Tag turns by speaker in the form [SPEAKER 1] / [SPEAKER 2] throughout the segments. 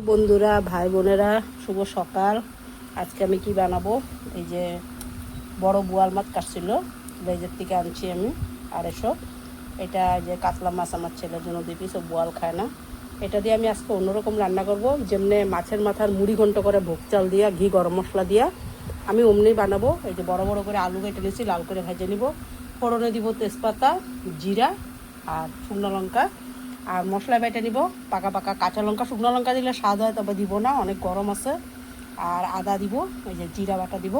[SPEAKER 1] বন্ধুরা, ভাই বোনেরা, শুভ সকাল। আজকে আমি কি বানাবো, এই যে বড় বোয়াল মাছ কাটছিল, লেজের থেকে আনছি আমি 250। এটা যে কাতলা মাছ আমার ছেলের জন্য দিবি, সব বোয়াল খায় না। এটা দিয়ে আমি আজকে অন্যরকম রান্না করব, যেমনি মাছের মাথার মুড়ি ঘন্ট করে ভোগ চাল দিয়া ঘি গরম মশলা দিয়া আমি অমনি বানাবো। এই যে বড় বড় করে আলু কেটে নিয়েছি, লাল করে ভেজে নিব। ফোড়নে দিব তেজপাতা, জিরা আর শুকনো লঙ্কা, আর মশলা বেটে নিব। পাকা পাকা কাঁচা লঙ্কা, শুকনো লঙ্কা দিলে স্বাদ হয়, তবে দিব না, অনেক গরম আছে। আর আদা দিব, এই যে জিরা বাটা দিব।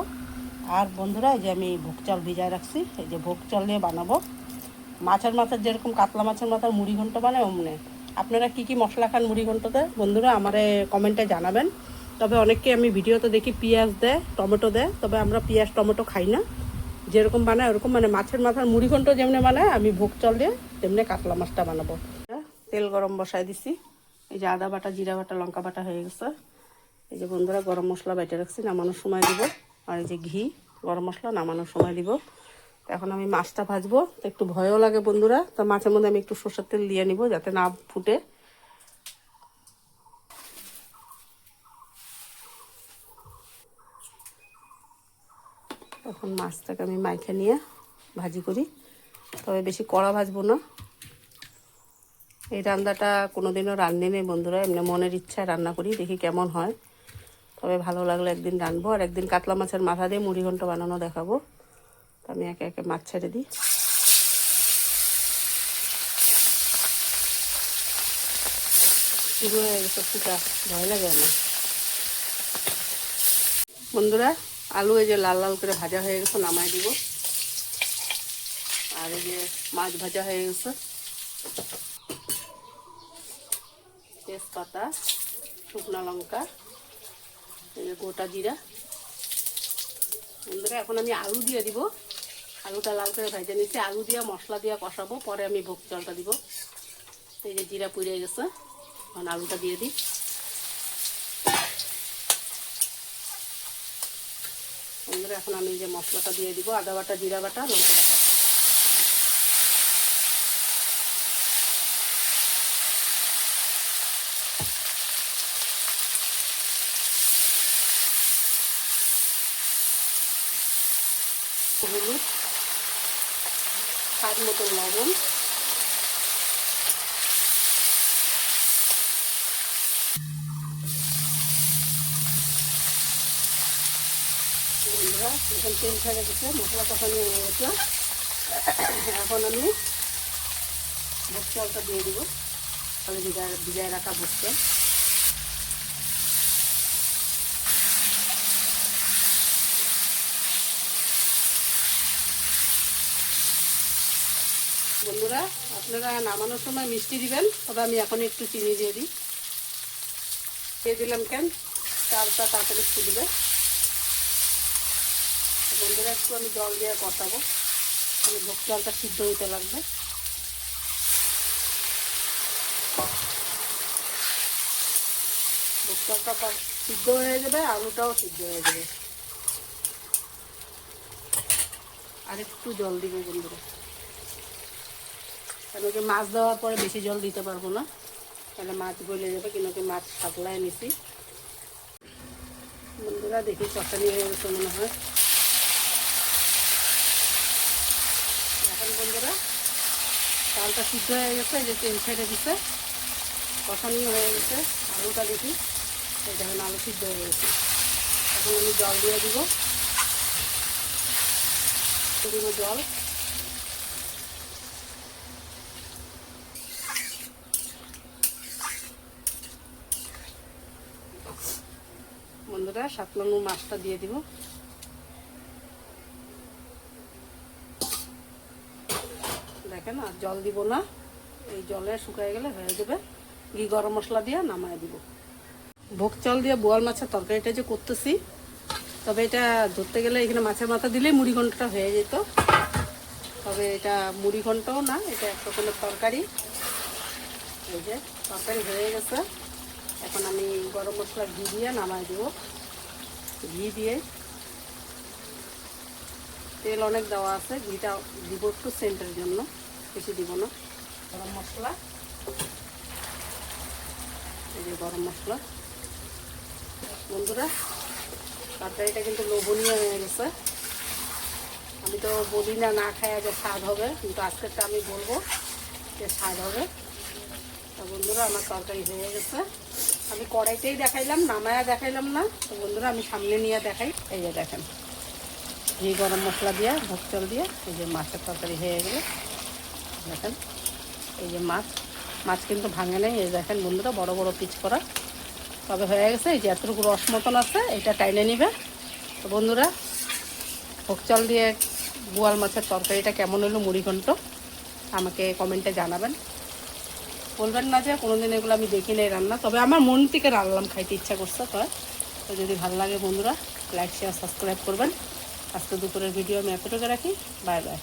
[SPEAKER 1] আর বন্ধুরা, এই যে আমি ভোগ চাল ভিজায় রাখছি, এই যে ভোগ চাল দিয়ে বানাবো মাছের মাথার, যেরকম কাতলা মাছের মাথার মুড়ি ঘন্ট বানায় অমনে। আপনারা কি কি মশলা খান মুড়ি ঘন্টতে বন্ধুরা আমারে কমেন্টে জানাবেন। তবে অনেককে আমি ভিডিওতে দেখি পেঁয়াজ দেয়, টমেটো দেয়, তবে আমরা পেঁয়াজ টমেটো খাই না। যেরকম বানায় ওরকম, মানে মাছের মাথার মুড়ি ঘন্ট যেমনি বানায় আমি ভোগ চাল দিয়ে তেমনি কাতলা মাছটা বানাবো। তেল গরম বসায় দিছি, এই যে আদা বাটা, জিরা বাটা, লঙ্কা বাটা হয়ে গেছে। এই যে বন্ধুরা, গরম মশলা বেটে রাখছি, নামানোর সময় দিব। আর এই যে ঘি, গরম মশলা নামানোর সময় দিব। এখন আমি মাছটা ভাজবো, তো একটু ভয়ও লাগে বন্ধুরা, তো মাছের মধ্যে আমি একটু সরষের তেল দিয়ে নিব যাতে না ফুটে। তখন মাছটাকে আমি মাইখে নিয়ে ভাজি করি, তবে বেশি কড়া ভাজবো না। এই রান্নাটা কোনোদিনও রান্নি নেই বন্ধুরা, এমনি মনের ইচ্ছায় রান্না করি, দেখি কেমন হয়। তবে ভালো লাগলে একদিন রানবো, আর একদিন কাতলা মাছের মাথা দিয়ে মুড়ি ঘন্ট বানানো দেখাবো। তো আমি একে একে মাছ ছেড়ে দিই। শুরু হয়ে গেছে ফুটা, ভয় লাগে না বন্ধুরা। আলু এই যে লাল লাল করে ভাজা হয়ে গেছে, নামাই দিব। আর এই যে মাছ ভাজা হয়ে গেছে, তেজপাতা, শুকনো লঙ্কা, এই যে গোটা জিরা। বন্ধুরা, এখন আমি আলু দিয়ে দিব। আলুটা লাল করে ভেজে নিচ্ছি, আলু দিয়ে মশলা দিয়ে কষাবো, পরে আমি ভোগ চালটা দিব। এই যে জিরা পুড়ে গেছে, এখন আলুটা দিয়ে দিই। বন্ধুরা, এখন আমি যে মশলাটা দিয়ে দিব, আদা বাটা, জিরা বাটা, লঙ্কা বাটা। হলুদ, স্বাদ মতো লবণ, বন্ধুরা এখন তেল ছেড়ে গেছে, মশলা কষানো হয়ে গেছে। এখন আমি ভোগ চালটা দিয়ে দিব, তাহলে ভিজায় রাখা ভোগ চাল। বন্ধুরা, আপনারা নামানোর সময় মিষ্টি দিবেন, তবে আমি এখন একটু চিনি দিয়ে দিই। দিয়ে দিলাম কেন, চালটা তাড়াতাড়ি ফুটবে। বন্ধুরা, একটু আমি জল দিয়ে কষাবো, আমি ভোগ চালটা সিদ্ধ হতে লাগবে। ভোগ চালটা সিদ্ধ হয়ে যাবে, আলুটাও সিদ্ধ হয়ে যাবে। আর একটু জল দিব বন্ধুরা, কেন কি মাছ দেওয়ার পরে বেশি জল দিতে পারবো না, তাহলে মাছ গলে যাবে, কিন্তু মাছ সাতলায় নিছি। বন্ধুরা, দেখি কষানি হয়ে গেছে মনে হয়। এখন বন্ধুরা, চালটা সিদ্ধ হয়ে গেছে, এই যে তেল ছেড়ে দিচ্ছে, কষানি হয়ে গেছে। আলুটা দেখি, এই দেখেন আলু সিদ্ধ হয়ে গেছে। এখন আমি জল দিয়ে দিব, জল। বন্ধুরা, 7 নম্বর মাছটা দিয়ে দিব। দেখেন, আর জল দিব না, এই জলে শুকায় গেলে হয়ে যাবে। ঘি গরম মশলা দিয়ে নামায় দিব। ভোগ চাল দিয়ে বোয়াল মাছের তরকারিটা যে করতেছি, তবে এটা ধরতে গেলে এখানে মাছের মাথা দিলেই মুড়ি ঘন্টটা হয়ে যেত, তবে এটা মুড়ি ঘন্টও না, এটা এক রকমের তরকারি। এই যে তরকারি হয়ে গেছে, এখন আমি গরম মশলা ঘি দিয়ে নামায় দিব। ঘি দিয়ে, তেল অনেক দেওয়া আছে, ঘিটা দিব একটু সেন্টের জন্য, বেশি দিব না। গরম মশলা, এই যে গরম মশলা, বন্ধুরা তরকারিটা কিন্তু লোভনীয় হয়ে গেছে। আমি তো বলি না না খায় যে স্বাদ হবে, কিন্তু আজকেরটা আমি বলবো যে স্বাদ হবে। তো বন্ধুরা আমার তরকারি হয়ে গেছে, আমি কড়াইতেই দেখাইলাম, নামায়া দেখাইলাম না। তো বন্ধুরা আমি সামনে নিয়ে দেখাই। এই যে দেখেন ঘি গরম মশলা দিয়ে ভোগ চাল দিয়ে এই যে মাছের তরকারি হয়ে গেল। দেখেন এই যে মাছ কিন্তু ভাঙে নেই। এই দেখেন বন্ধুরা বড় বড় পিচ করা, তবে হয়ে গেছে। এই যে এতটুকু রস মতন আছে, এটা টাইনে নিবে। তো বন্ধুরা ভোগ চাল দিয়ে বোয়াল মাছের তরকারিটা কেমন হলো মুড়িঘণ্ট আমাকে কমেন্টে জানাবেন। বলবেন না যে কোনোদিন এগুলো আমি দেখি নাই রান্না, তবে আমার মন থেকে রান্নালাম, খাইতে ইচ্ছা করছে। তো যদি ভালো লাগে বন্ধুরা লাইক শেয়ার সাবস্ক্রাইব করবেন। আজকে দুপুরের ভিডিও আমি এতটুকু রাখি। Bye bye.